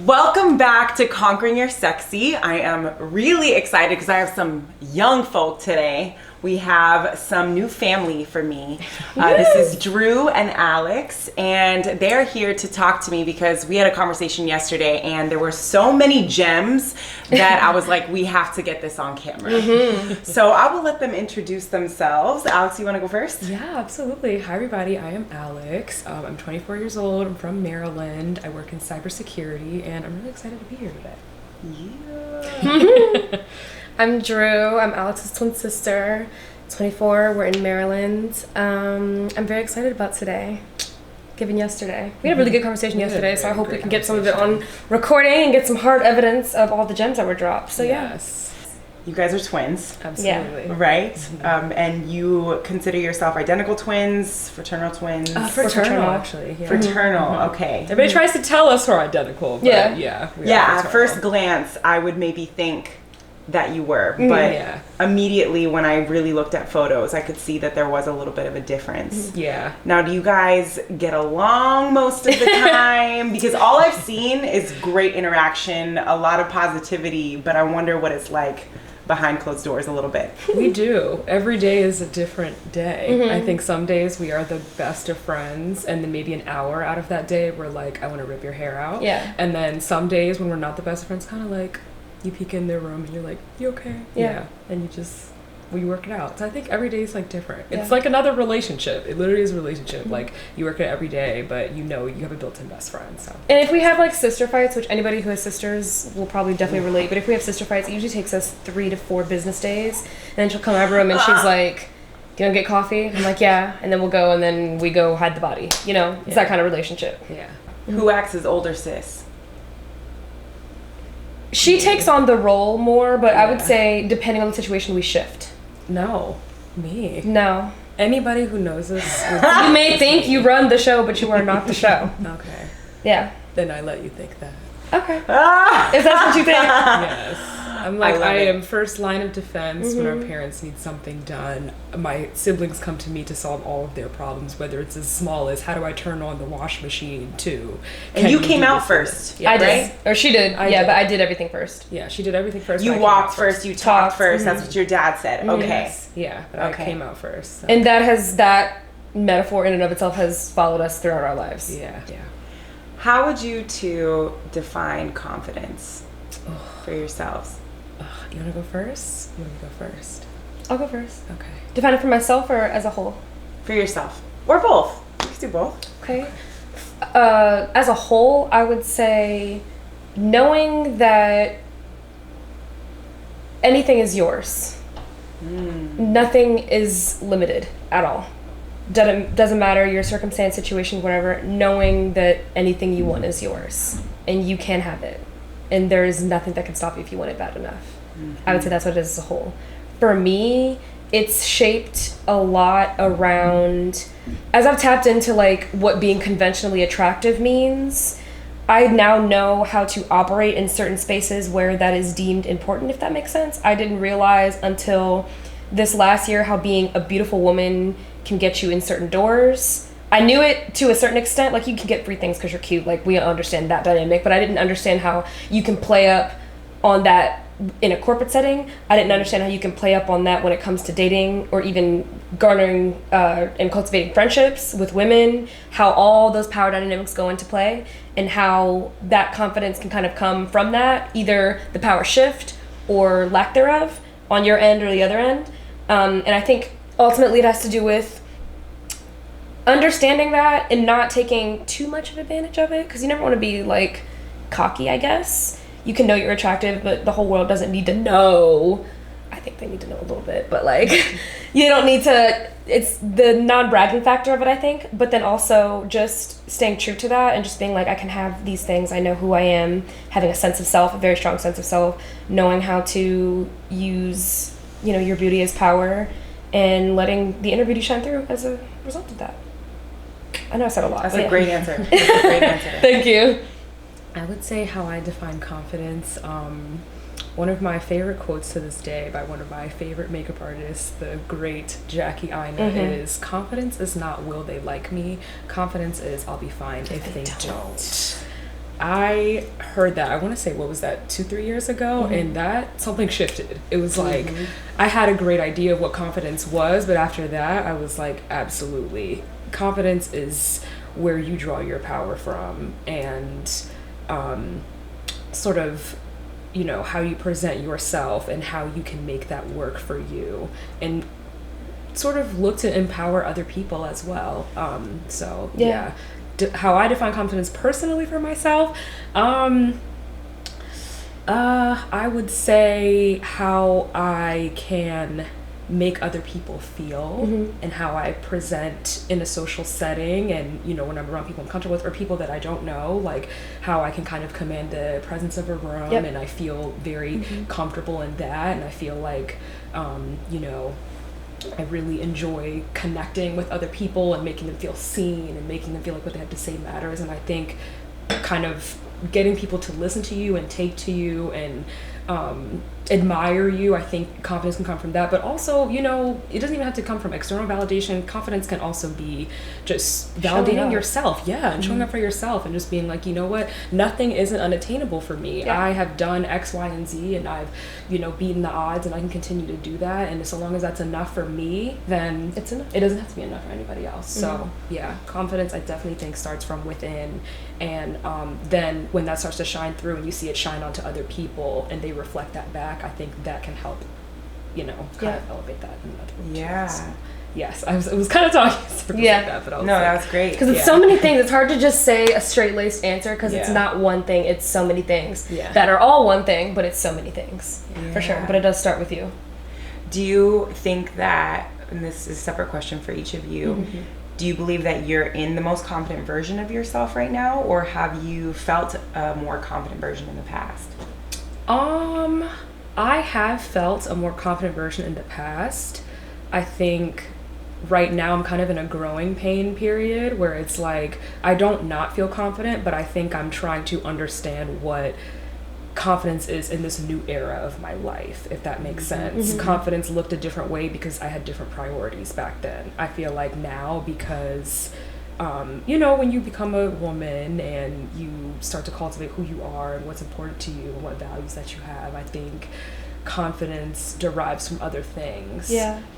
Welcome back to Conquering Your Sexy. I am really excited because I have some young folk today. We have some new family for me. This is Drew and Alex, and they're here to talk to me because we had a conversation yesterday and there were so many gems that I was like, we have to get this on camera. So I will let them introduce themselves. Alex, you want to go first? Yeah, absolutely. Hi, everybody. I am Alex. I'm 24 years old. I'm from Maryland. I work in cybersecurity, and I'm really excited to be here today. Yeah. I'm Drew. I'm Alex's twin sister. 24. We're in Maryland. I'm very excited about today. Given yesterday. We had a really good conversation yesterday, so I hope we can get some of it on recording and get some hard evidence of all the gems that were dropped. So yes. You guys are twins. Absolutely. Yeah. Right? And you consider yourself identical twins, fraternal twins? Fraternal, actually. Yeah. Fraternal, okay. Everybody tries to tell us we're identical, but Yeah. we are At fraternal. first glance, I would maybe think that you were, but immediately when I really looked at photos, I could see that there was a little bit of a difference. Yeah. Now, do you guys get along most of the time? Because all I've seen is great interaction, a lot of positivity, but I wonder what it's like behind closed doors a little bit. We do. Every day is a different day. I think some days we are the best of friends, and then maybe an hour out of that day we're like, I want to rip your hair out. Yeah. And then some days when we're not the best of friends, kind of like you peek in their room and you're like, you okay? Yeah. And we work it out. So I think every day is like different. Yeah. It's like another relationship. It literally is a relationship. Like you work it every day, but you know you have a built-in best friend. So. And if we have like sister fights, which anybody who has sisters will probably definitely relate, but if we have sister fights, it usually takes us 3 to 4 business days. And then she'll come out of her room and she's like, you want to get coffee? I'm like, yeah. And then we'll go and then we go hide the body. You know, it's that kind of relationship. Yeah. Who acts as older sis? She takes on the role more, but I would say depending on the situation, we shift. No. Me. No. Anybody who knows us. You may think you run the show, but you are not the show. Okay. Yeah. Then I let you think that. Okay. If that's what you think. Yes. I'm like, I it. am first line of defense when our parents need something done. My siblings come to me to solve all of their problems, whether it's as small as how do I turn on the wash machine to. And you came out first. Yeah, I did. right? Or she did. I yeah, did. but I did everything first. Yeah, she did everything first. You but I came walked out first, you talked Talked. first. That's what your dad said. Okay. Yes. Yeah, but Okay. I came out first. So. And that metaphor in and of itself has followed us throughout our lives. Yeah. How would you two define confidence for yourselves? You want to go first? You want to go first? I'll go first. Okay. Define it for myself or as a whole? For yourself. Or both. You can do both. Okay. As a whole, I would say knowing that anything is yours. Nothing is limited at all. Doesn't matter your circumstance, situation, whatever. Knowing that anything you want is yours and you can have it. And there is nothing that can stop you if you want it bad enough. I would say that's what it is as a whole. For me, it's shaped a lot around, as I've tapped into like what being conventionally attractive means, I now know how to operate in certain spaces where that is deemed important, if that makes sense. I didn't realize until this last year how being a beautiful woman can get you in certain doors. I knew it to a certain extent, like you can get free things because you're cute, like we understand that dynamic, but I didn't understand how you can play up on that in a corporate setting. I didn't understand how you can play up on that when it comes to dating or even garnering and cultivating friendships with women, how all those power dynamics go into play and how that confidence can kind of come from that, either the power shift or lack thereof on your end or the other end. And I think ultimately it has to do with understanding that and not taking too much of advantage of it, because you never want to be like cocky, I guess. You can know you're attractive, but the whole world doesn't need to know. I think they need to know a little bit, but like you don't need to. It's the non-bragging factor of it, I think, but then also just staying true to that and just being like, I can have these things, I know who I am, having a sense of self, a very strong sense of self, knowing how to use, your beauty as power and letting the inner beauty shine through as a result of that. I know I said a lot. That's a great answer. That's a great answer. Thank you. I would say how I define confidence. One of my favorite quotes to this day by one of my favorite makeup artists, the great Jackie Aina, is, confidence is not will they like me. Confidence is I'll be fine if they don't. I heard that, I want to say, what was that, 2-3 years ago? And that, something shifted. It was like, I had a great idea of what confidence was, but after that, I was like, absolutely. Confidence is where you draw your power from, and sort of, you know, how you present yourself and how you can make that work for you, and sort of look to empower other people as well. So yeah. How I define confidence personally for myself, I would say how I can make other people feel, and how I present in a social setting, and, you know, when I'm around people I'm comfortable with, or people that I don't know, like how I can kind of command the presence of a room, and I feel very comfortable in that, and I feel like, you know, I really enjoy connecting with other people and making them feel seen and making them feel like what they have to say matters. And I think kind of getting people to listen to you and take to you and admire you, I think confidence can come from that. But also, you know, it doesn't even have to come from external validation. Confidence can also be just validating yourself, and showing up for yourself, and just being like, you know what, nothing isn't unattainable for me. I have done X, Y, and Z, and I've, you know, beaten the odds, and I can continue to do that. And so long as that's enough for me, then it's enough. It doesn't have to be enough for anybody else. So yeah, confidence, I definitely think, starts from within. And then when that starts to shine through and you see it shine onto other people and they reflect that back, I think that can help, you know, kind of elevate that in other people. Yeah. So, yes, I was kind of talking like that, but I was that was great. Because it's so many things. It's hard to just say a straight-laced answer, because it's not one thing. It's so many things that are all one thing, but it's so many things, for sure. But it does start with you. Do you think that, and this is a separate question for each of you, do you believe that you're in the most confident version of yourself right now, or have you felt a more confident version in the past? I have felt a more confident version in the past. I think right now I'm kind of in a growing pain period where it's like, I don't not feel confident, but I think I'm trying to understand what confidence is in this new era of my life, if that makes sense. Confidence looked a different way because I had different priorities back then. I feel like now, because you know, when you become a woman and you start to cultivate who you are and what's important to you and what values that you have, I think confidence derives from other things.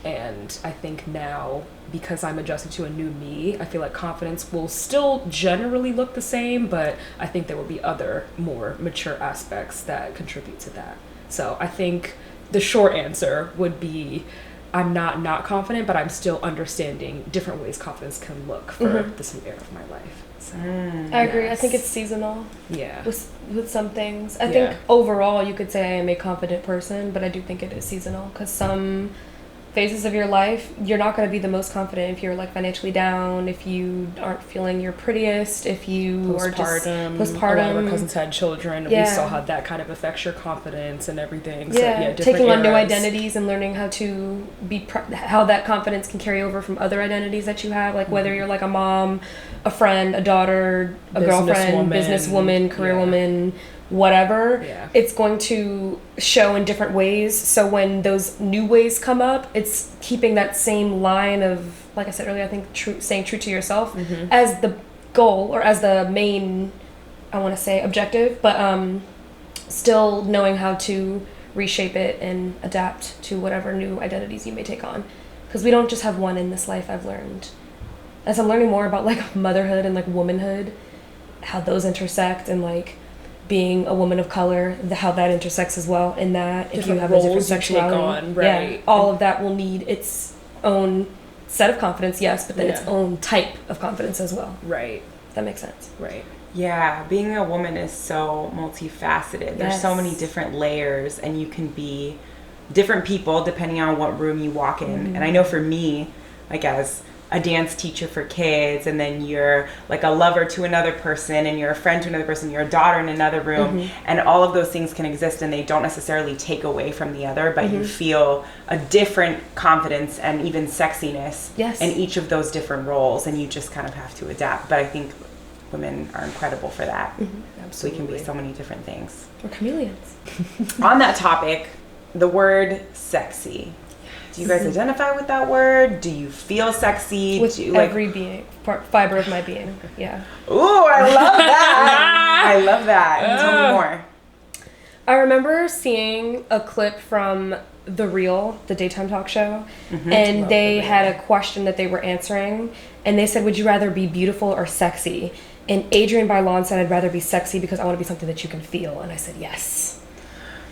And I think now, because I'm adjusting to a new me, I feel like confidence will still generally look the same, but I think there will be other more mature aspects that contribute to that. So I think the short answer would be, I'm not confident, but I'm still understanding different ways confidence can look for this new era of my life. So, I agree. I think it's seasonal. Yeah. With some things. I think overall you could say I am a confident person, but I do think it is seasonal, because some phases of your life, you're not going to be the most confident if you're like financially down, if you aren't feeling your prettiest, if you are just postpartum. A lot of our cousins had children, and we saw how that kind of affects your confidence and everything. So, taking on new identities and learning how to be how that confidence can carry over from other identities that you have, like whether you're like a mom, a friend, a daughter, a girlfriend, businesswoman, career woman, whatever, it's going to show in different ways. So when those new ways come up, it's keeping that same line of, like I said earlier, I think staying true to yourself as the goal, or as the main, I want to say, objective, but still knowing how to reshape it and adapt to whatever new identities you may take on, because we don't just have one in this life. I've learned, as I'm learning more about like motherhood and like womanhood, how those intersect, and like being a woman of color, how that intersects as well in that. If you have a different sexuality, all of that will need its own set of confidence, but then its own type of confidence as well. Right. That makes sense. Right. Yeah, being a woman is so multifaceted. There's so many different layers, and you can be different people depending on what room you walk in. And I know for me, like as a dance teacher for kids, and then you're like a lover to another person, and you're a friend to another person, you're a daughter in another room, and all of those things can exist, and they don't necessarily take away from the other, but you feel a different confidence and even sexiness in each of those different roles, and you just kind of have to adapt. But I think women are incredible for that. So we can be so many different things. We're chameleons. On that topic, the word sexy. Do you guys identify with that word? Do you feel sexy? With Do you, every being, fiber of my being. Yeah. Ooh, I love that. I love that. Tell me more. I remember seeing a clip from The Real, the daytime talk show, and they had a question that they were answering, and they said, would you rather be beautiful or sexy? And Adrienne Bailon said, I'd rather be sexy because I want to be something that you can feel. And I said, yes.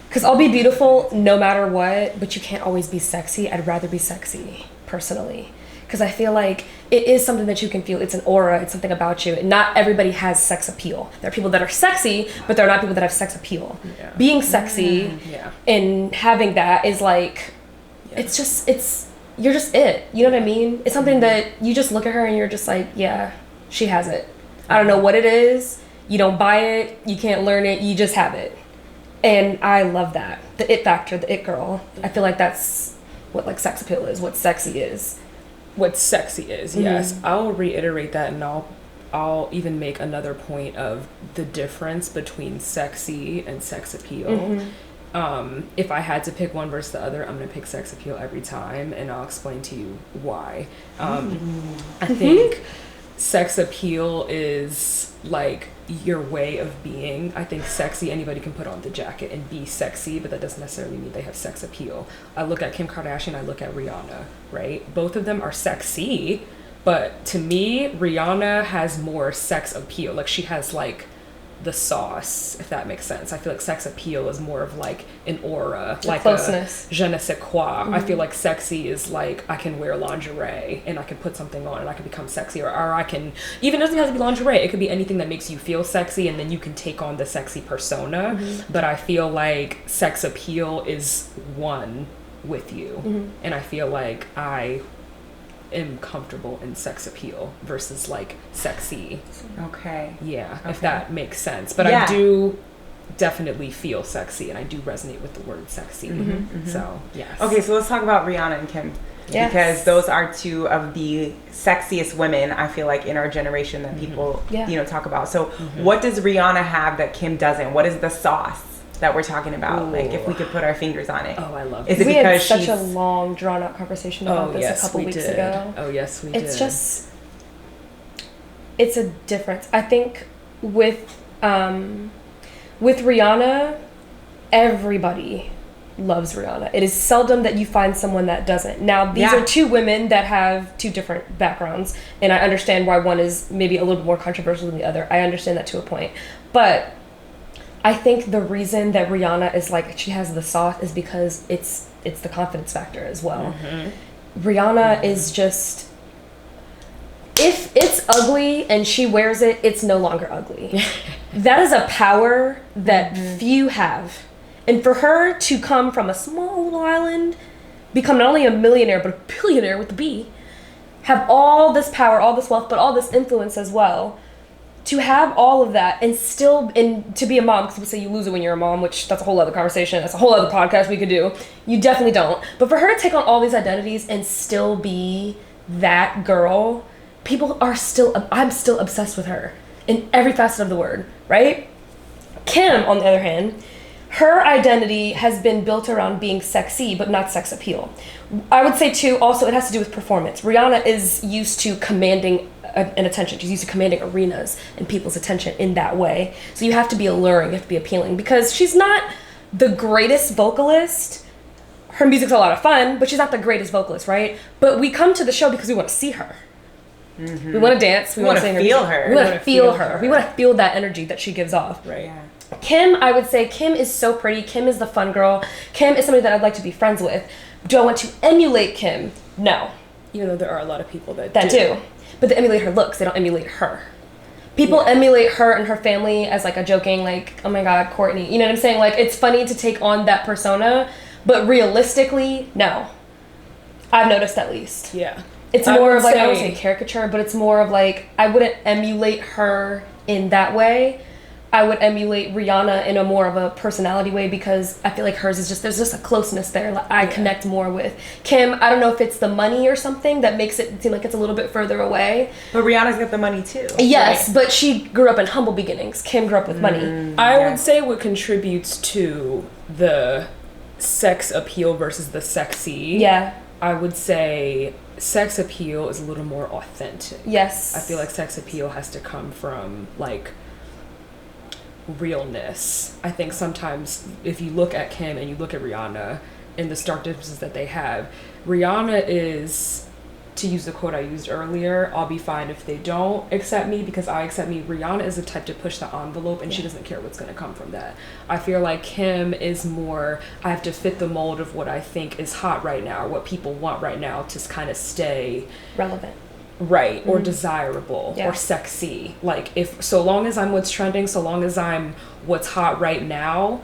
Because I'll be beautiful no matter what, but you can't always be sexy. I'd rather be sexy, personally. Because I feel like it is something that you can feel. It's an aura. It's something about you. Not everybody has sex appeal. There are people that are sexy, but there are not people that have sex appeal. Yeah. Being sexy and having that is like, it's just, you're just it. You know what I mean? It's something that you just look at her and you're just like, yeah, she has it. I don't know what it is. You don't buy it. You can't learn it. You just have it. And I love that. The it factor, the it girl. I feel like that's what like sex appeal is, what sexy is. What sexy is, yes. I'll reiterate that, and I'll even make another point of the difference between sexy and sex appeal. If I had to pick one versus the other, I'm going to pick sex appeal every time, and I'll explain to you why. I think sex appeal is like your way of being. I think sexy, anybody can put on the jacket and be sexy, but that doesn't necessarily mean they have sex appeal. I look at Kim Kardashian, I look at Rihanna, right? Both of them are sexy, but to me, Rihanna has more sex appeal. Like she has like the sauce, if that makes sense. I feel like sex appeal is more of like an aura, like closeness. A je ne sais quoi. I feel like sexy is like I can wear lingerie and I can put something on and I can become sexy, or I can, even it doesn't have to be lingerie, it could be anything that makes you feel sexy, and then you can take on the sexy persona. But I feel like sex appeal is one with you, and I feel like I am comfortable in sex appeal versus like sexy. Okay. Yeah, if that makes sense. But I do definitely feel sexy, and I do resonate with the word sexy. So, yes. Okay, so let's talk about Rihanna and Kim. Yes. Because those are two of the sexiest women, I feel like, in our generation that people, talk about. So what does Rihanna have that Kim doesn't? What is the sauce that we're talking about? Ooh. Like, if we could put our fingers on it. Oh, I love it. Is it we had such a long, drawn-out conversation about this a couple weeks ago. Oh, yes, we did. It's just, it's a difference. I think with Rihanna, everybody loves Rihanna. It is seldom that you find someone that doesn't. Now, these are two women that have two different backgrounds, and I understand why one is maybe a little bit more controversial than the other. I understand that to a point. But I think the reason that Rihanna is like, she has the sauce is because it's the confidence factor as well. Rihanna is just, if it's ugly and she wears it, it's no longer ugly. That is a power that few have. And for her to come from a small little island, become not only a millionaire, but a billionaire with a B, have all this power, all this wealth, but all this influence as well, to have all of that and still, and to be a mom, because we say you lose it when you're a mom, which that's a whole other conversation. That's a whole other podcast we could do. You definitely don't. But for her to take on all these identities and still be that girl, people are still, I'm still obsessed with her in every facet of the word, right? Kim, on the other hand, her identity has been built around being sexy, but not sex appeal. I would say, too, also it has to do with performance. Rihanna is used to commanding an attention. She's used to commanding arenas and people's attention in that way. So you have to be alluring, you have to be appealing, because she's not the greatest vocalist. Her music's a lot of fun, but she's not the greatest vocalist, right? But we come to the show because we want to see her. We want to dance. We want to feel her. We want to feel her. We want to feel that energy that she gives off. Right. Yeah. Kim, I would say, Kim is so pretty. Kim is the fun girl. Kim is somebody that I'd like to be friends with. Do I want to emulate Kim? No. Even though there are a lot of people that do. But they emulate her looks. They don't emulate her. People emulate her and her family as like a joking, like, oh my God, Courtney. You know what I'm saying? Like, it's funny to take on that persona, but realistically, no. I've noticed at least. Yeah. It's more of like, I would say caricature, but it's more of like, I wouldn't emulate her in that way. I would emulate Rihanna in a more of a personality way, because I feel like hers is just, there's just a closeness there like I connect more with. Kim, I don't know if it's the money or something that makes it seem like it's a little bit further away. But Rihanna's got the money too. Yes, right? But she grew up in humble beginnings. Kim grew up with money. I would say what contributes to the sex appeal versus the sexy I would say sex appeal is a little more authentic. Yes. I feel like sex appeal has to come from like realness. I think sometimes if you look at Kim and you look at Rihanna and the stark differences that they have, Rihanna is, to use the quote I used earlier, I'll be fine if they don't accept me because I accept me. Rihanna is the type to push the envelope and she doesn't care what's going to come from that. I feel like Kim is more, I have to fit the mold of what I think is hot right now, what people want right now to kind of stay relevant. Right, or desirable, or sexy. Like, if so long as I'm what's trending, so long as I'm what's hot right now,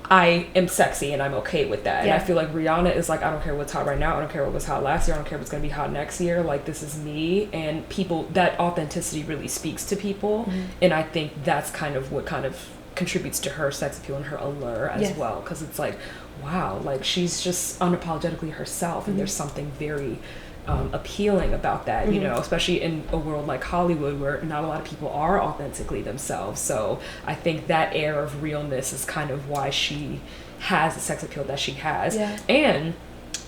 I am sexy and I'm okay with that. And I feel like Rihanna is like, I don't care what's hot right now, I don't care what was hot last year, I don't care what's gonna be hot next year, like this is me. And people, that authenticity really speaks to people, and I think that's kind of what kind of contributes to her sex appeal and her allure as well, because it's like, wow, like she's just unapologetically herself, and there's something very appealing about that, you know, especially in a world like Hollywood where not a lot of people are authentically themselves. So I think that air of realness is kind of why she has the sex appeal that she has. And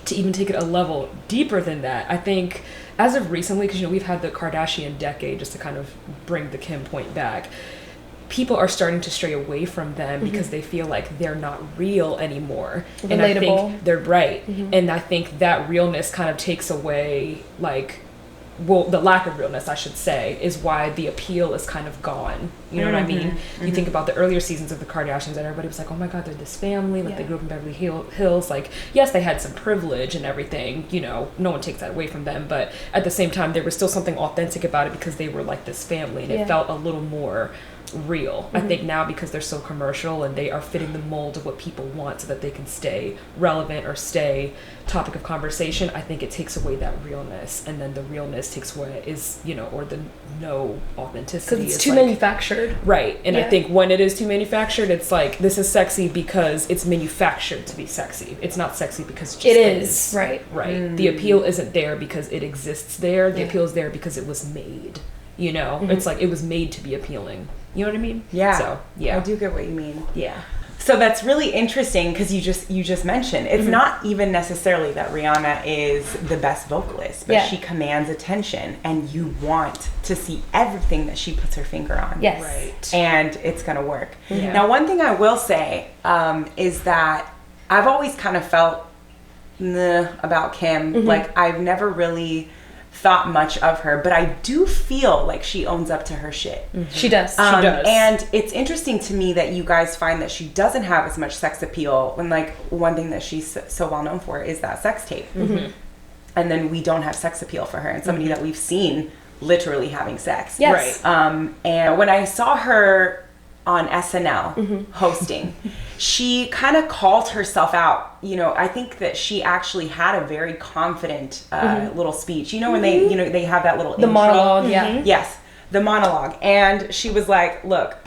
to even take it a level deeper than that, I think as of recently, because you know we've had the Kardashian decade, just to kind of bring the Kim point back, people are starting to stray away from them because they feel like they're not real anymore. Relatable. And I think they're right. And I think that realness kind of takes away, like, well, the lack of realness, I should say, is why the appeal is kind of gone. You know what I mean? You think about the earlier seasons of the Kardashians and everybody was like, oh my God, they're this family. Like, they grew up in Beverly Hills. Like, yes, they had some privilege and everything. You know, no one takes that away from them. But at the same time, there was still something authentic about it because they were like this family. And it felt a little more real. I think now because they're so commercial and they are fitting the mold of what people want so that they can stay relevant or stay topic of conversation, I think it takes away that realness, and then the realness takes away is, you know, or the no authenticity. Because it's too manufactured. Right. And I think when it is too manufactured, it's like, this is sexy because it's manufactured to be sexy. It's not sexy because it just is. Right. The appeal isn't there because it exists there. The appeal is there because it was made. You know, it's like it was made to be appealing. You know what I mean? Yeah. So, I do get what you mean. Yeah. So that's really interesting because you just mentioned it's not even necessarily that Rihanna is the best vocalist, but she commands attention, and you want to see everything that she puts her finger on. Yes. Right. And it's gonna work. Now, one thing I will say is that I've always kind of felt about Kim. Like, I've never really thought much of her, but I do feel like she owns up to her shit. She does. She does. And it's interesting to me that you guys find that she doesn't have as much sex appeal when, like, one thing that she's so well known for is that sex tape. And then we don't have sex appeal for her, and somebody that we've seen literally having sex. Yes. Right. And when I saw her on SNL hosting, she kind of called herself out. You know, I think that she actually had a very confident little speech. You know, when they, you know, they have that little intro. Monologue, Yes, the monologue. And she was like, look,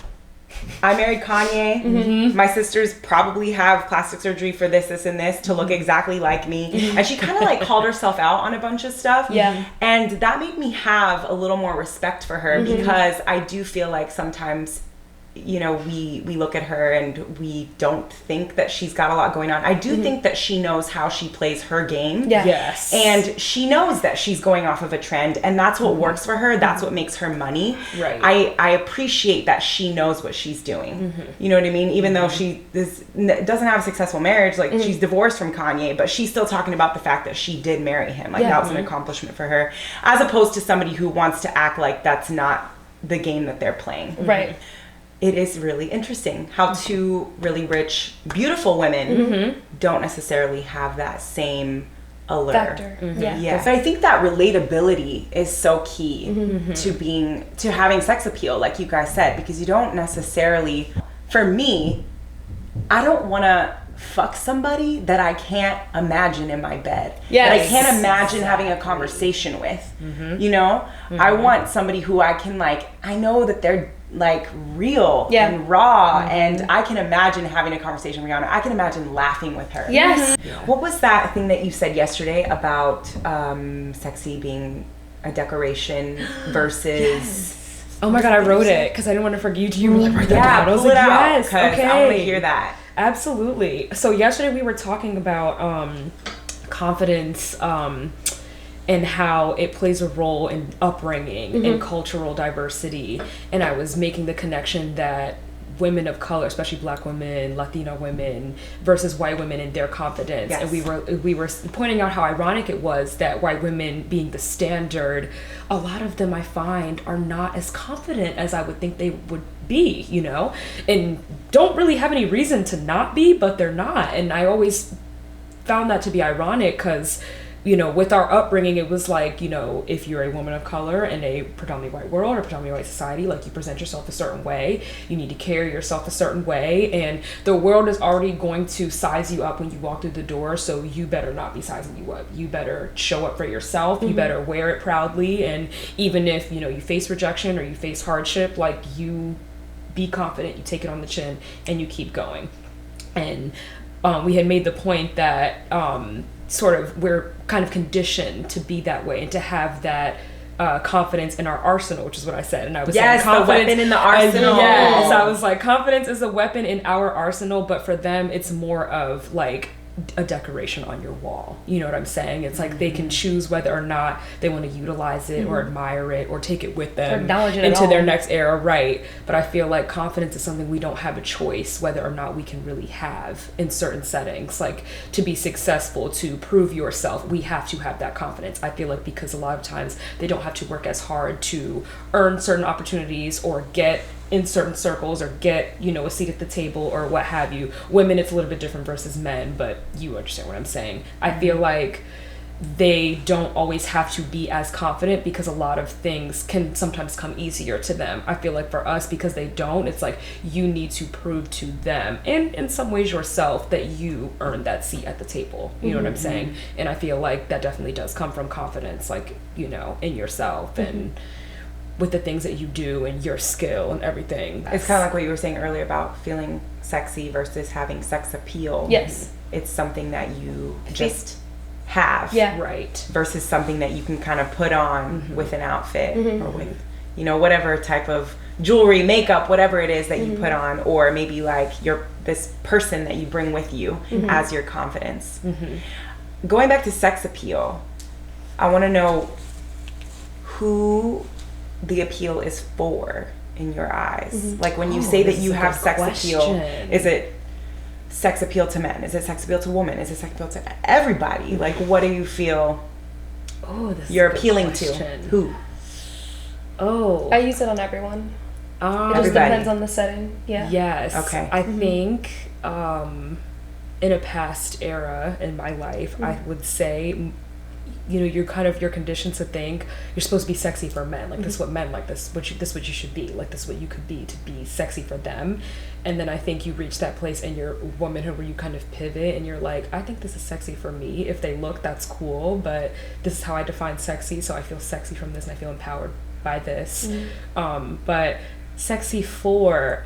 I married Kanye. My sisters probably have plastic surgery for this, and this to look exactly like me. And she kind of like called herself out on a bunch of stuff. And that made me have a little more respect for her because I do feel like sometimes, you know, we look at her and we don't think that she's got a lot going on. I do think that she knows how she plays her game. Yes. And she knows that she's going off of a trend, and that's what works for her. That's what makes her money. Right. I appreciate that she knows what she's doing. You know what I mean? Even though she doesn't have a successful marriage, like she's divorced from Kanye, but she's still talking about the fact that she did marry him. Like that was an accomplishment for her, as opposed to somebody who wants to act like that's not the game that they're playing. Right. It is really interesting how two really rich, beautiful women don't necessarily have that same allure. Factor. Yeah. So I think that relatability is so key to having sex appeal, like you guys said, because you don't necessarily, for me, I don't want to fuck somebody that I can't imagine in my bed. That I can't imagine having a conversation with. You know? I want somebody who I can, like, I know that they're like real and raw, and I can imagine having a conversation with Rihanna. I can imagine laughing with her. What was that thing that you said yesterday about sexy being a decoration versus Oh my God, I wrote it because I didn't want to forget you. Like, write that down. I was pull like, it out, yes, okay. I want to hear that. Absolutely. So yesterday we were talking about confidence, and how it plays a role in upbringing and cultural diversity. And I was making the connection that women of color, especially Black women, Latina women versus white women and their confidence. Yes. And we were pointing out how ironic it was that white women being the standard, a lot of them I find are not as confident as I would think they would be, you know, and don't really have any reason to not be, but they're not. And I always found that to be ironic because, you know, with our upbringing, it was like, you know, if you're a woman of color in a predominantly white world or predominantly white society, like you present yourself a certain way, you need to carry yourself a certain way, and the world is already going to size you up when you walk through the door, so you better not be sizing you up. You better show up for yourself, you better wear it proudly, and even if, you know, you face rejection or you face hardship, like, you be confident, you take it on the chin, and you keep going. And we had made the point that sort of we're kind of conditioned to be that way and to have that confidence in our arsenal, which is what I said. And I was saying confidence, the weapon in the arsenal. Yes, I was like, confidence is a weapon in our arsenal, but for them, it's more of like a decoration on your wall. You know what I'm saying? It's like they can choose whether or not they want to utilize it or admire it or take it with them into their next era, right? But I feel like confidence is something we don't have a choice whether or not we can really have in certain settings. Like, to be successful, to prove yourself, we have to have that confidence. I feel like because a lot of times they don't have to work as hard to earn certain opportunities or get in certain circles or get, you know, a seat at the table or what have you. Women, it's a little bit different versus men, but you understand what I'm saying. I feel like they don't always have to be as confident because a lot of things can sometimes come easier to them. I feel like for us, because they don't, it's like you need to prove to them and in some ways yourself that you earned that seat at the table. You know what I'm saying? And I feel like that definitely does come from confidence, like, you know, in yourself and with the things that you do and your skill and everything. It's kind of like what you were saying earlier about feeling sexy versus having sex appeal. Yes. It's something that you just have. Yeah. Right. Versus something that you can kind of put on with an outfit or with, you know, whatever type of jewelry, makeup, whatever it is that you put on, or maybe like this person that you bring with you as your confidence. Going back to sex appeal, I want to know who the appeal is for in your eyes. Like, when you say that you have sex appeal, is it sex appeal to men? Is it sex appeal to women? Is it sex appeal to everybody? Like, what do you feel you're appealing to? Who? I use it on everyone. It just depends on the setting. Yeah. Yes. Okay. I think in a past era in my life, I would say, you know, you're conditioned to think you're supposed to be sexy for men. Like, this is what men like, this what you should be. Like, this is what you could be to be sexy for them. And then I think you reach that place in your womanhood where you kind of pivot and you're like, I think this is sexy for me. If they look, that's cool, but this is how I define sexy, so I feel sexy from this and I feel empowered by this. But sexy for,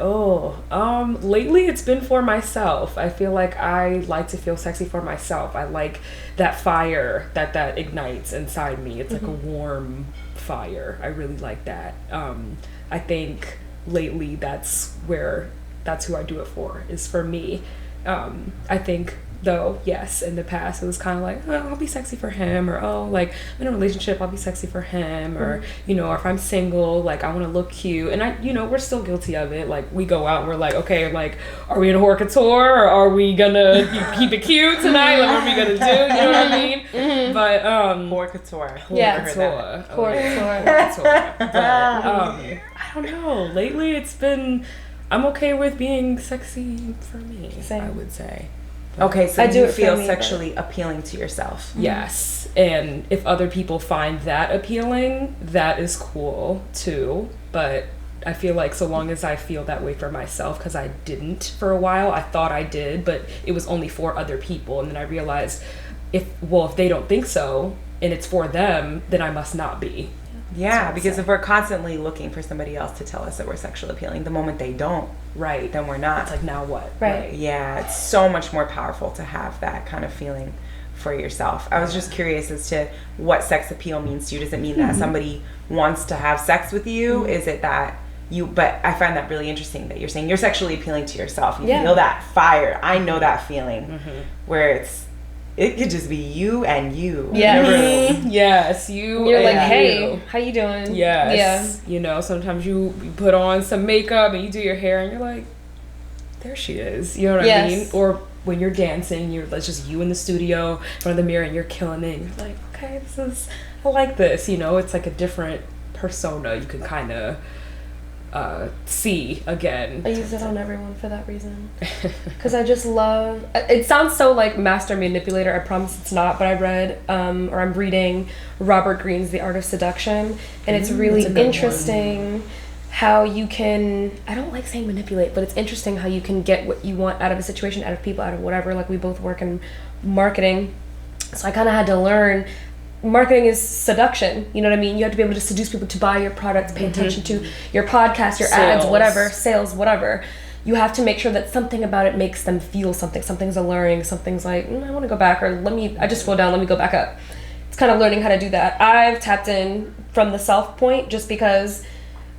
lately it's been for myself. I feel like I like to feel sexy for myself. I like that fire that ignites inside me. It's like a warm fire. I really like that. I think lately that's who I do it for, is for me. I think, though, yes, in the past it was kind of like, oh, I'll be sexy for him, or oh, like, I'm in a relationship, I'll be sexy for him, or, you know, or if I'm single, like, I want to look cute. And I, you know, we're still guilty of it. Like, we go out and we're like, okay, like, are we in a haute couture, or are we gonna keep it cute tonight? Like, what are we gonna do? You know what I mean? But Haute couture. Yeah. Haute couture. Haute couture. But I don't know. Lately it's been, I'm okay with being sexy for me. Same. I would say. Okay, so I do you it for feel me, sexually appealing to yourself. Yes. And if other people find that appealing, that is cool too. But I feel like so long as I feel that way for myself, because I didn't for a while, I thought I did, but it was only for other people. And then I realized if they don't think so and it's for them, then I must not be. Yeah, because if we're constantly looking for somebody else to tell us that we're sexually appealing, the moment they don't, right, then we're not. It's like, now what? Right. Yeah, it's so much more powerful to have that kind of feeling for yourself. I was just curious as to what sex appeal means to you. Does it mean that somebody wants to have sex with you? Is it that you, but I find that really interesting that you're saying you're sexually appealing to yourself. You feel that fire. I know that feeling where it's it could just be you and you. Yeah. in a room. Yes, you. You're like, and hey, you. how you doing? Yes. You know, sometimes you put on some makeup and you do your hair and you're like, there she is. You know what I mean? Or when you're dancing, it's just you in the studio in front of the mirror and you're killing it. And you're like, okay, I like this. You know, it's like a different persona you can kind of see again. I use it on everyone for that reason. Because I just love... It sounds so like master manipulator. I promise it's not. But I read, or I'm reading Robert Greene's The Art of Seduction. And it's really interesting how you can... I don't like saying manipulate, but it's interesting how you can get what you want out of a situation, out of people, out of whatever. Like, we both work in marketing. So I kind of had to learn... Marketing is seduction. You know what I mean? You have to be able to seduce people to buy your products, pay attention to your podcast, your ads, whatever, sales, whatever. You have to make sure that something about it makes them feel something. Something's alluring. Something's like, I want to go back, or I just scroll down, let me go back up. It's kind of learning how to do that. I've tapped in from the self point just because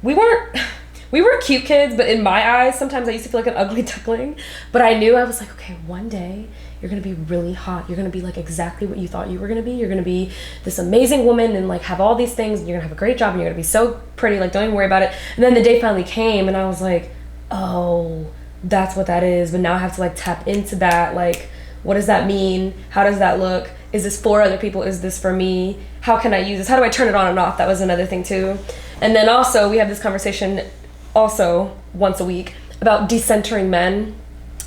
we were cute kids, but in my eyes, sometimes I used to feel like an ugly duckling. But I knew, I was like, okay, one day you're going to be really hot. You're going to be like exactly what you thought you were going to be. You're going to be this amazing woman and like have all these things, and you're going to have a great job and you're going to be so pretty. Like, don't even worry about it. And then the day finally came and I was like, oh, that's what that is. But now I have to like tap into that. Like, what does that mean? How does that look? Is this for other people? Is this for me? How can I use this? How do I turn it on and off? That was another thing too. And then also we have this conversation also once a week about decentering men.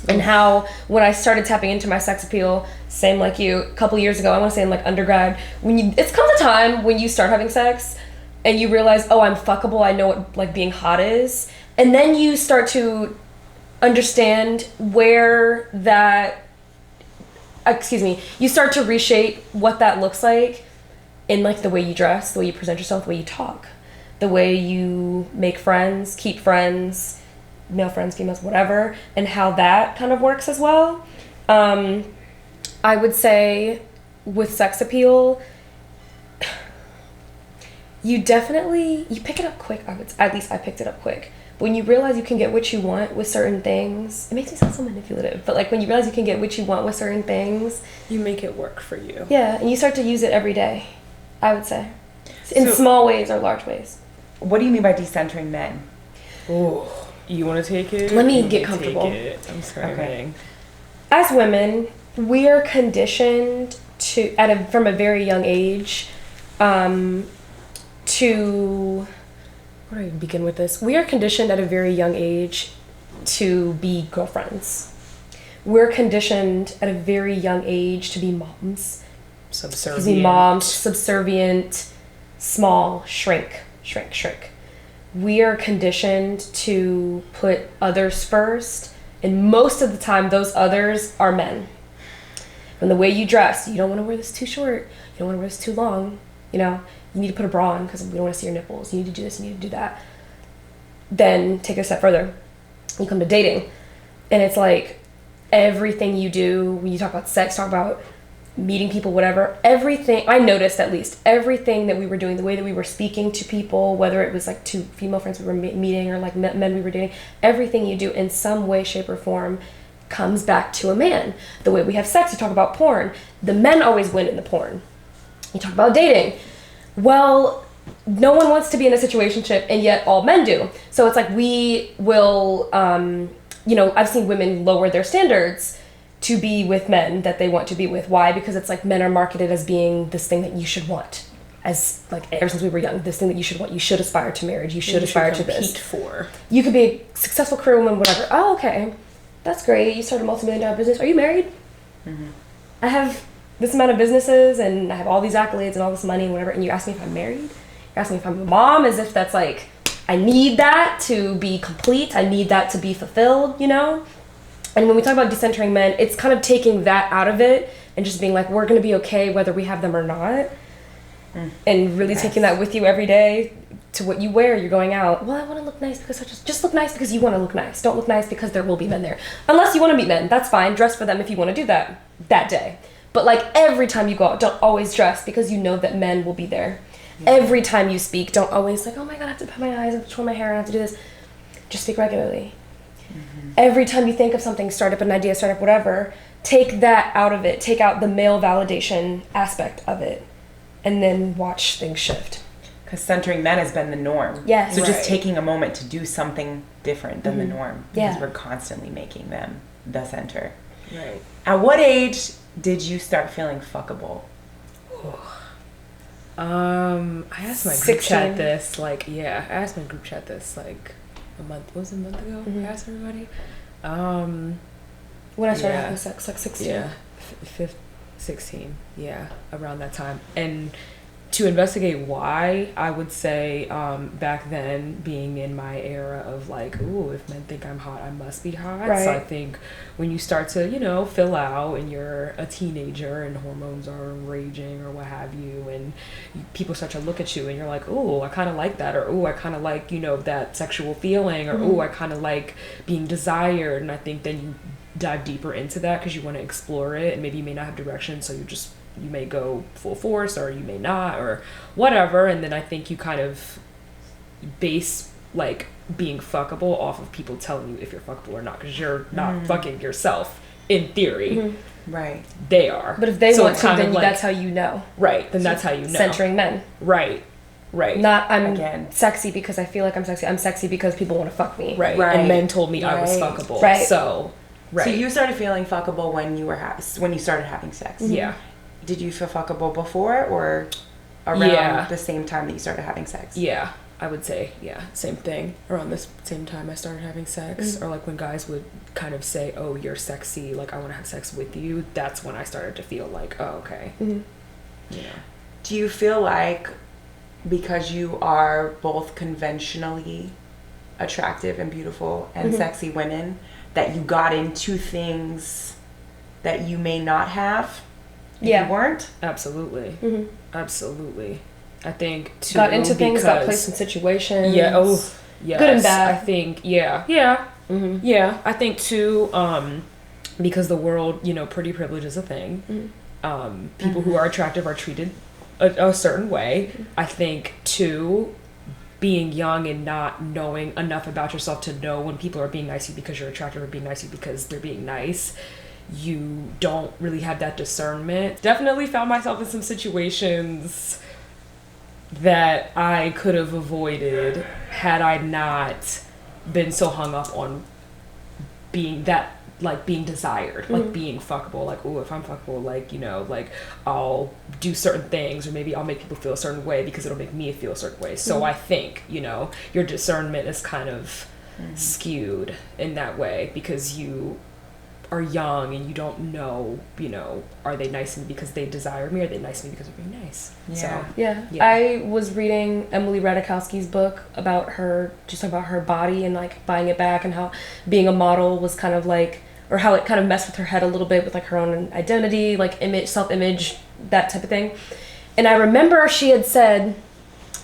And how when I started tapping into my sex appeal, same like you, a couple years ago, I want to say in like undergrad, it's comes a time when you start having sex and you realize, oh, I'm fuckable, I know what like being hot is. And then you start to understand where that, you start to reshape what that looks like in like the way you dress, the way you present yourself, the way you talk, the way you make friends, keep friends, male friends, females, whatever, and how that kind of works as well. I would say with sex appeal, you pick it up quick. At least I picked it up quick. When you realize you can get what you want with certain things, it makes me sound so manipulative, but like when you realize you can get what you want with certain things, you make it work for you. Yeah, and you start to use it every day, I would say. In small ways or large ways. What do you mean by decentering men? Ooh. You want to take it? Let me get comfortable. I'm screaming. Okay. As women, we are conditioned from a very young age to... Where do I begin with this? We are conditioned at a very young age to be girlfriends. We're conditioned at a very young age to be moms. Subservient, small, shrink. We are conditioned to put others first, and most of the time those others are men. And the way you dress, you don't want to wear this too short, you don't want to wear this too long, you need to put a bra on because we don't want to see your nipples, you need to do this, you need to do that. Then take it a step further, you come to dating, and it's like everything you do when you talk about sex, talk about meeting people, whatever, everything, I noticed at least, everything that we were doing, the way that we were speaking to people, whether it was like two female friends we were meeting or like men we were dating, everything you do in some way, shape, or form comes back to a man. The way we have sex, you talk about porn, the men always win in the porn. You talk about dating. Well, no one wants to be in a situationship, and yet all men do. So it's like we will, I've seen women lower their standards to be with men that they want to be with. Why? Because it's like men are marketed as being this thing that you should want. As like ever since we were young, this thing that you should want. You should aspire to marriage. You should aspire to this. For. You could be a successful career woman, whatever. Oh, okay. That's great. You started a multi-million-dollar business. Are you married? Mm-hmm. I have this amount of businesses and I have all these accolades and all this money and whatever. And you ask me if I'm married? You ask me if I'm a mom, as if that's like, I need that to be complete. I need that to be fulfilled, And when we talk about decentering men, it's kind of taking that out of it and just being like, we're going to be okay whether we have them or not. And really taking that with you every day to what you wear. You're going out. Well, I want to look nice because just look nice because you want to look nice. Don't look nice because there will be men there. Unless you want to meet men, that's fine. Dress for them if you want to do that day. But like every time you go out, don't always dress because you know that men will be there. Yeah. Every time you speak, don't always like, oh my God, I have to put my eyes, I have to twirl my hair, I have to do this. Just speak regularly. Mm-hmm. Every time you think of something, start up an idea, start up whatever, take that out of it, take out the male validation aspect of it, and then watch things shift. Because centering men has been the norm. Yes. So just Right. taking a moment to do something different than the norm. Yeah. Because we're constantly making them the center. Right. At what age did you start feeling fuckable? I asked my group 16. chat this, like, yeah, I asked my group chat this, like, a month ago? I asked everybody. When I started Yeah. having sex, like 16. Yeah, 16, yeah, around that time. And to investigate why, I would say back then, being in my era of like, ooh, if men think I'm hot, I must be hot. Right. So I think when you start to, you know, fill out and you're a teenager and hormones are raging or what have you, and people start to look at you and you're like, ooh, I kind of like that, or ooh, I kind of like, you know, that sexual feeling, or ooh, I kind of like being desired. And I think then you dive deeper into that because you want to explore it, and maybe you may not have direction, so you may go full force, or you may not, or whatever. And then I think you kind of base like being fuckable off of people telling you if you're fuckable or not, because you're not fucking yourself in theory. Right. They are. But if they So want it's to, kind then of like, that's how you know. right, then that's how you know. Centering men. Right. Not I'm Again. sexy because I feel like I'm sexy. I'm sexy because people want to fuck me. Right. Right. And men told me I was Right. fuckable. Right. So right. So you started feeling fuckable when you were when you started having sex. Yeah. Did you feel fuckable before or around Yeah. the same time that you started having sex? Yeah, I would say, yeah, same thing. Around this same time I started having sex, or like when guys would kind of say, oh, you're sexy, like I want to have sex with you, that's when I started to feel like, oh, okay. You know. Do you feel like because you are both conventionally attractive and beautiful and sexy women, that you got into things that you may not have if you weren't? Absolutely. Absolutely. I think too, Got into things, got because- placed in situations. Yeah. Oh, yes. Good and bad. I think. Yeah. Yeah. Yeah. I think too. Because the world, you know, pretty privilege is a thing. People who are attractive are treated a certain way. I think too, being young and not knowing enough about yourself to know when people are being nice to you because you're attractive, or being nice to you because they're being nice. You don't really have that discernment. Definitely found myself in some situations that I could have avoided had I not been so hung up on being that, like being desired, like being fuckable, like, oh, if I'm fuckable, like, you know, like I'll do certain things, or maybe I'll make people feel a certain way because it'll make me feel a certain way. So I think, you know, your discernment is kind of skewed in that way because you are young and you don't know, you know, are they nice to me because they desire me, or are they nice to me because they're being nice? Yeah. So Yeah. Yeah. I was reading Emily Ratajkowski's book about her, just about her body and like buying it back, and how being a model was kind of like, or how it kind of messed with her head a little bit with like her own identity, like image, self-image, that type of thing. And I remember she had said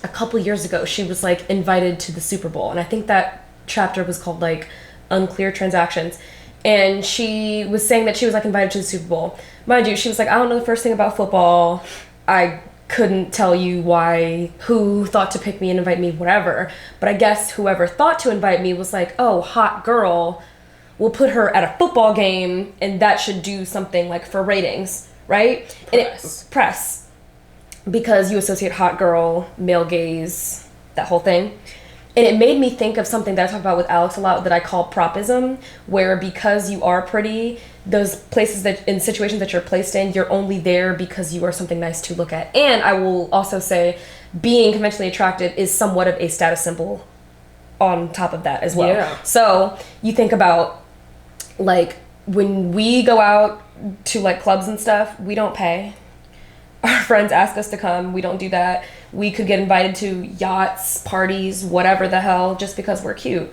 a couple years ago, she was like invited to the Super Bowl. And I think that chapter was called like Unclear Transactions. And she was saying that she was like invited to the Super Bowl. Mind you, she was like, I don't know the first thing about football. I couldn't tell you who thought to pick me and invite me, whatever. But I guess whoever thought to invite me was like, oh, hot girl, we'll put her at a football game and that should do something like for ratings, right? Press. Because you associate hot girl, male gaze, that whole thing. And it made me think of something that I talk about with Alex a lot that I call PROPism, where because you are pretty, those places that in situations that you're placed in, you're only there because you are something nice to look at. And I will also say being conventionally attractive is somewhat of a status symbol on top of that as well. Yeah. So you think about like when we go out to like clubs and stuff, we don't pay. Our friends ask us to come. We don't do that. We could get invited to yachts, parties, whatever the hell, just because we're cute.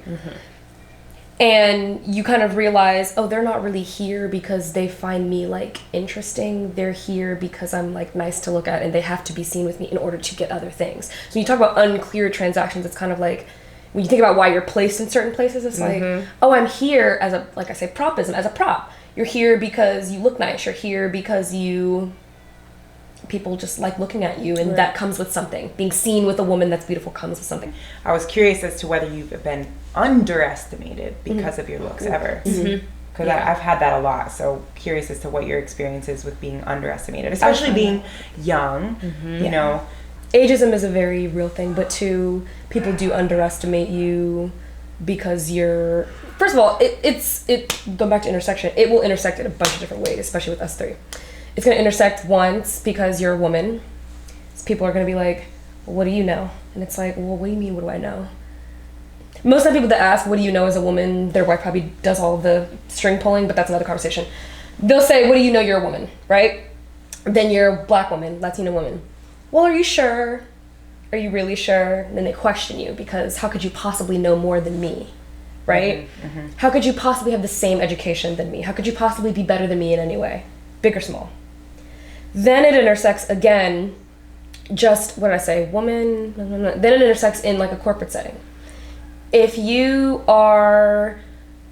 And you kind of realize, oh, they're not really here because they find me like interesting. They're here because I'm like nice to look at, and they have to be seen with me in order to get other things. So when you talk about unclear transactions, it's kind of like when you think about why you're placed in certain places, it's like, oh, I'm here as a, like I say, propism, as a prop. You're here because you look nice. You're here because people just like looking at you, and that comes with something. Being seen with a woman that's beautiful comes with something. I was curious as to whether you've been underestimated because of your looks ever. Because Yeah. I've had that a lot. So curious as to what your experience is with being underestimated, especially being young, you know. Ageism is a very real thing, but two, people do underestimate you because you're, first of all, going back to intersection, it will intersect in a bunch of different ways, especially with us three. It's going to intersect once because you're a woman. So people are going to be like, well, what do you know? And it's like, well, what do you mean, what do I know? Most of the people that ask, what do you know as a woman, their wife probably does all of the string pulling, but that's another conversation. They'll say, what do you know, you're a woman, right? Then you're a black woman, Latina woman. Well, are you sure? Are you really sure? And then they question you because how could you possibly know more than me, right? How could you possibly have the same education than me? How could you possibly be better than me in any way, big or small? Then it intersects again, just, what did I say, woman? Then it intersects in like a corporate setting. If you are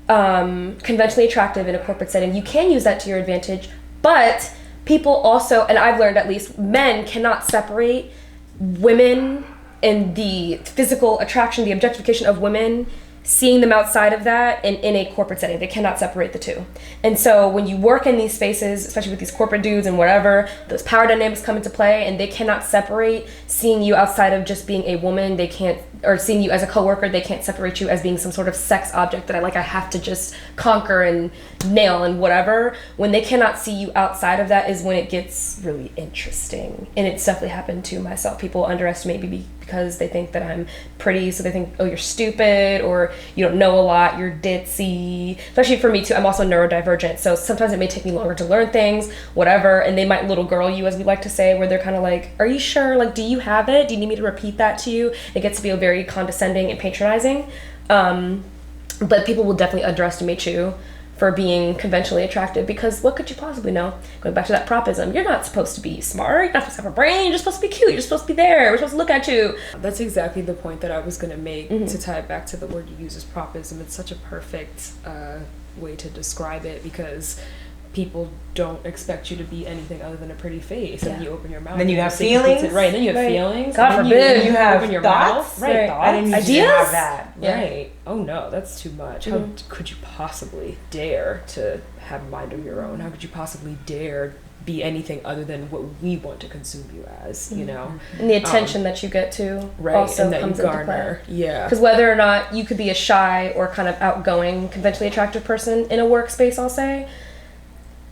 conventionally attractive in a corporate setting, you can use that to your advantage, but people also, and I've learned at least, men cannot separate women and the physical attraction, the objectification of women, seeing them outside of that and in a corporate setting. They cannot separate the two. And so when you work in these spaces, especially with these corporate dudes and whatever, those power dynamics come into play and they cannot separate seeing you outside of just being a woman. They can't, or seeing you as a coworker, they can't separate you as being some sort of sex object that I have to just conquer and nail and whatever. When they cannot see you outside of that is when it gets really interesting. And it's definitely happened to myself. People underestimate me because they think that I'm pretty, so they think, oh, you're stupid, or you don't know a lot, you're ditzy. Especially for me too, I'm also neurodivergent, so sometimes it may take me longer to learn things, whatever, and they might little girl you, as we like to say, where they're kind of like, are you sure? Like, do you have it? Do you need me to repeat that to you? It gets to be very condescending and patronizing. But people will definitely underestimate you for being conventionally attractive, because what could you possibly know? Going back to that PROPism, you're not supposed to be smart, you're not supposed to have a brain, you're just supposed to be cute, you're supposed to be there, we're supposed to look at you. That's exactly the point that I was going to make, to tie it back to the word you use as PROPism. It's such a perfect way to describe it, because people don't expect you to be anything other than a pretty face, and you open your mouth. Then you have feelings, right? Then you have feelings. God forbid you have open your thoughts, mouth, right? I didn't Thoughts, need you to have that, right? Oh no, that's too much. How could you possibly dare to have a mind of your own? How could you possibly dare be anything other than what we want to consume you as? You know, and the attention that you get to also and that comes you into play. Yeah, because whether or not you could be a shy or kind of outgoing, conventionally attractive person in a workspace, I'll say,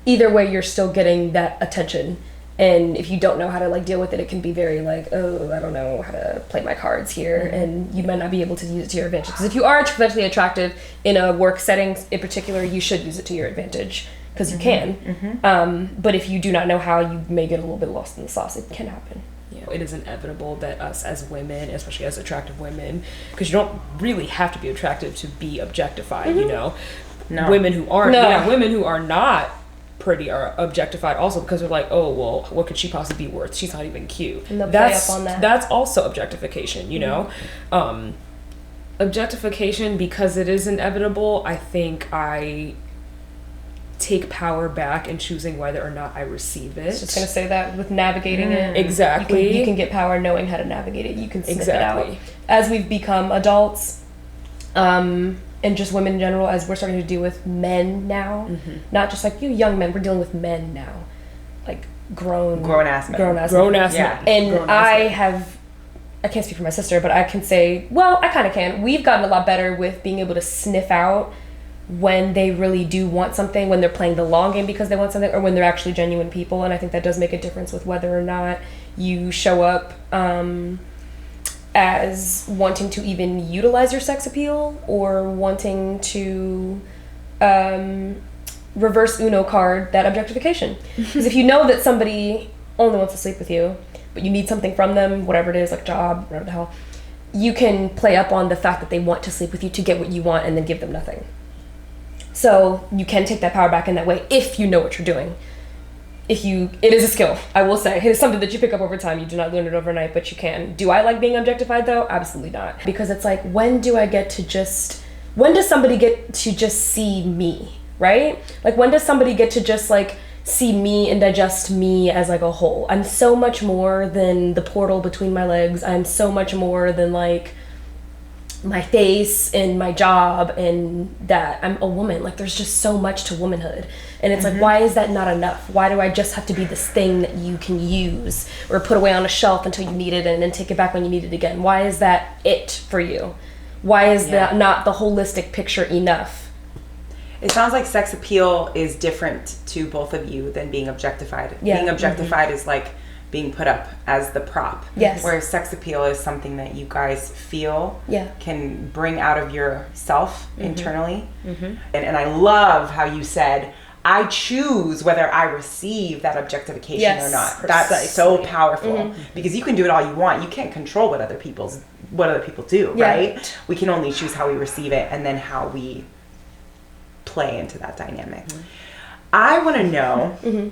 either way, you're still getting that attention. And if you don't know how to like deal with it, it can be very like, oh, I don't know how to play my cards here, and you might not be able to use it to your advantage. Because if you are conventionally attractive in a work setting in particular, you should use it to your advantage, because you can. But if you do not know how, you may get a little bit lost in the sauce. It can happen. Yeah, it is inevitable that us as women, especially as attractive women, because you don't really have to be attractive to be objectified. You know, women who aren't, women who are not pretty are objectified also, because they're like, oh, well, what could she possibly be worth? She's not even cute. And they'll play up on that. That's also objectification, you know? Objectification, because it is inevitable, I think I take power back in choosing whether or not I receive it. I was just going to say that with navigating it. Exactly. You can get power knowing how to navigate it. You can sniff it out. As we've become adults, and just women in general, as we're starting to deal with men now, not just like you young men, we're dealing with men now, like grown ass men. Yeah. And I can't speak for my sister, but I can say, well, I kind of can. We've gotten a lot better with being able to sniff out when they really do want something, when they're playing the long game because they want something, or when they're actually genuine people. And I think that does make a difference with whether or not you show up as wanting to even utilize your sex appeal, or wanting to reverse Uno card that objectification. Because if you know that somebody only wants to sleep with you, but you need something from them, whatever it is, like job, whatever the hell, you can play up on the fact that they want to sleep with you to get what you want and then give them nothing. So you can take that power back in that way if you know what you're doing. It is a skill, I will say. It's something that you pick up over time. You do not learn it overnight, but you can. Do I like being objectified though? Absolutely not. Because it's like, when does somebody get to just see me, right? Like, when does somebody get to just like see me and digest me as like a whole? I'm so much more than the portal between my legs. I'm so much more than like my face and my job and that I'm a woman. Like, there's just so much to womanhood. And it's like, why is that not enough? Why do I just have to be this thing that you can use or put away on a shelf until you need it and then take it back when you need it again? Why is that it for you? Why is that not the holistic picture enough? It sounds like sex appeal is different to both of you than being objectified. Yeah. Being objectified is like being put up as the prop. Yes. Whereas sex appeal is something that you guys feel can bring out of yourself internally. And I love how you said, I choose whether I receive that objectification or not. That's so powerful because you can do it all you want. You can't control what other people do, right? We can only choose how we receive it and then how we play into that dynamic. I want to know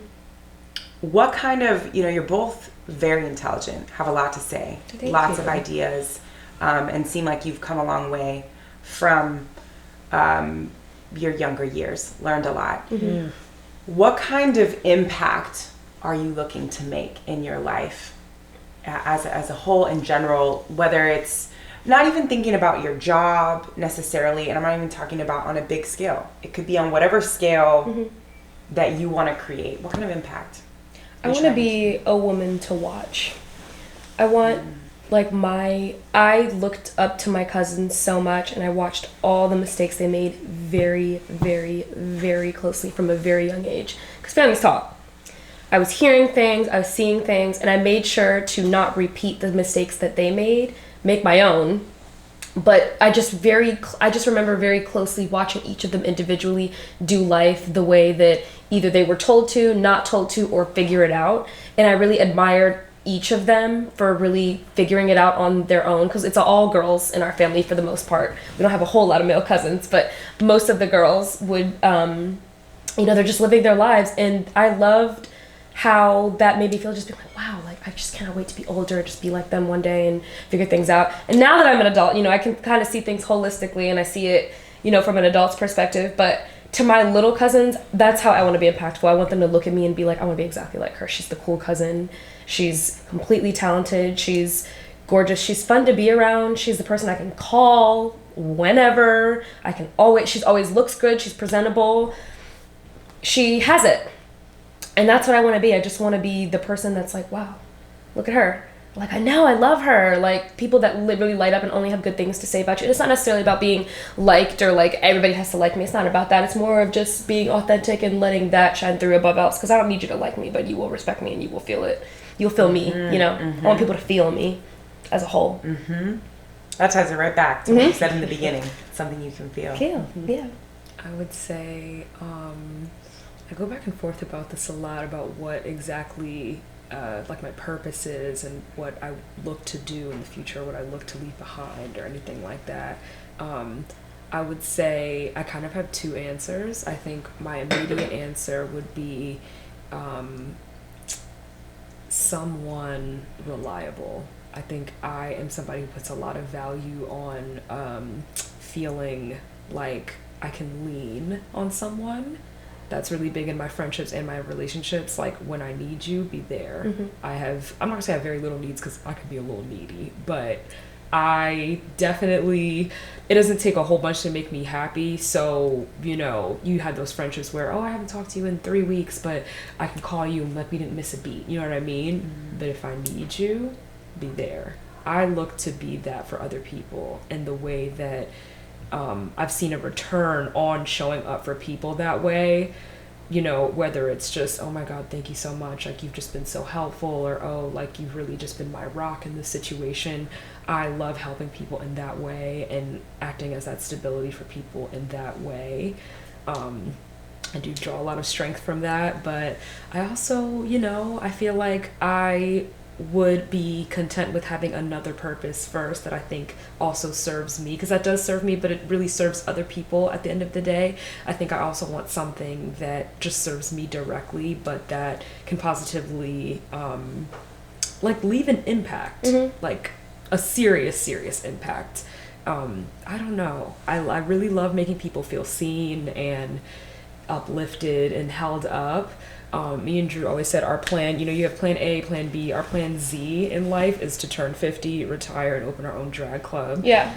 what kind of, you're both very intelligent, have a lot to say, lots of ideas, and seem like you've come a long way from your younger years, learned a lot. What kind of impact are you looking to make in your life as a whole in general, whether it's not even thinking about your job necessarily, and I'm not even talking about on a big scale. It could be on whatever scale that you want to create. What kind of impact? I want to be a woman to watch. I want, I looked up to my cousins so much, and I watched all the mistakes they made very, very, very closely from a very young age. Because families talk. I was hearing things, I was seeing things, and I made sure to not repeat the mistakes that they made, make my own. But I just remember very closely watching each of them individually do life the way that either they were told to, not told to, or figure it out. And I really admired each of them for really figuring it out on their own, because it's all girls in our family for the most part. We don't have a whole lot of male cousins, but most of the girls would, they're just living their lives. And I loved how that made me feel, just being like, wow, I just cannot wait to be older, just be like them one day and figure things out. And now that I'm an adult, I can kind of see things holistically, and I see it, from an adult's perspective. But to my little cousins, that's how I want to be impactful. I want them to look at me and be like, I want to be exactly like her. She's the cool cousin. She's completely talented. She's gorgeous. She's fun to be around. She's the person I can call whenever. She always looks good. She's presentable. She has it. And that's what I want to be. I just want to be the person that's like, wow, look at her. Like, I know, I love her. Like, people that really light up and only have good things to say about you. And it's not necessarily about being liked or like everybody has to like me. It's not about that. It's more of just being authentic and letting that shine through above else. Because I don't need you to like me, but you will respect me and you will feel it. You'll feel me, I want people to feel me as a whole. That ties it right back to what you said in the beginning. Something you can feel. Yeah. I would say, I go back and forth about this a lot, about what exactly my purpose is and what I look to do in the future, what I look to leave behind or anything like that. I would say I kind of have two answers. I think my immediate answer would be someone reliable. I think I am somebody who puts a lot of value on feeling like I can lean on someone. That's really big in my friendships and my relationships. Like, when I need you, be there. I'm not gonna say I have very little needs, because I could be a little needy, but I definitely, it doesn't take a whole bunch to make me happy. So, you had those friendships where, I haven't talked to you in 3 weeks, but I can call you and like we didn't miss a beat. You know what I mean? But if I need you, be there. I look to be that for other people, and the way that I've seen a return on showing up for people that way, whether it's just, oh my God, thank you so much, like you've just been so helpful, or like you've really just been my rock in this situation. I love helping people in that way and acting as that stability for people in that way. I do draw a lot of strength from that, but I also, I feel like I would be content with having another purpose first that I think also serves me, because that does serve me, but it really serves other people at the end of the day. I think I also want something that just serves me directly, but that can positively leave an impact, like a serious impact. I don't know. I really love making people feel seen, and uplifted and held up. Me and Drew always said our plan, you have plan A, plan B, our plan Z in life is to turn 50, retire, and open our own drag club. Yeah.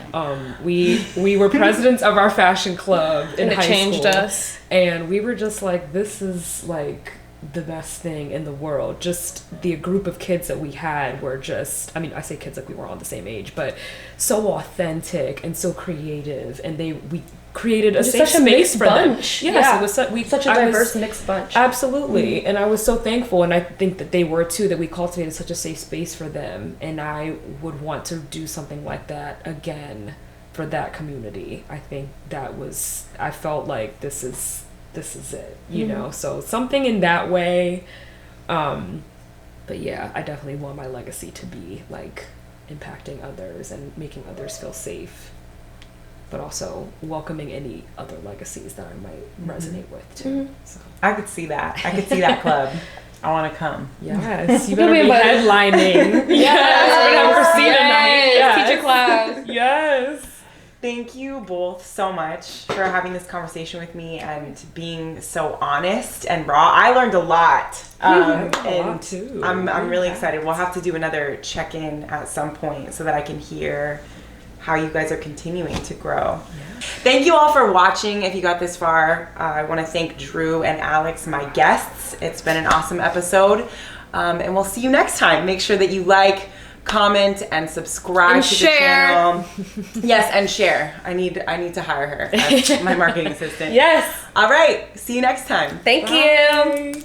We were presidents of our fashion club in high school. And it changed us. And we were just like, this is like the best thing in the world. Just the group of kids that we had were just, I say kids like we were all the same age, but so authentic and so creative, and we created a safe space for them. Yes, yeah. It was such a diverse mixed bunch. Absolutely. And I was so thankful, and I think that they were too, that we cultivated such a safe space for them, and I would want to do something like that again for that community. I think I felt like this is it, so something in that way. But yeah, I definitely want my legacy to be like impacting others and making others feel safe, but also welcoming any other legacies that I might resonate with too. So I could see that. I could see that club. I want to come. Yes, you better be headlining. Yes, we're gonna have Cristina tonight. Yes. Teacher class. Yes. Thank you both so much for having this conversation with me and being so honest and raw. I learned a lot. And too. I'm really excited. We'll have to do another check-in at some point so that I can hear how you guys are continuing to grow. Yeah. Thank you all for watching. If you got this far, I want to thank Drew and Alex, my guests. It's been an awesome episode. And we'll see you next time. Make sure that you like, comment, and subscribe and to share. the channel. Yes, and share. I need to hire her as my marketing assistant. Yes. All right. See you next time. Thank you.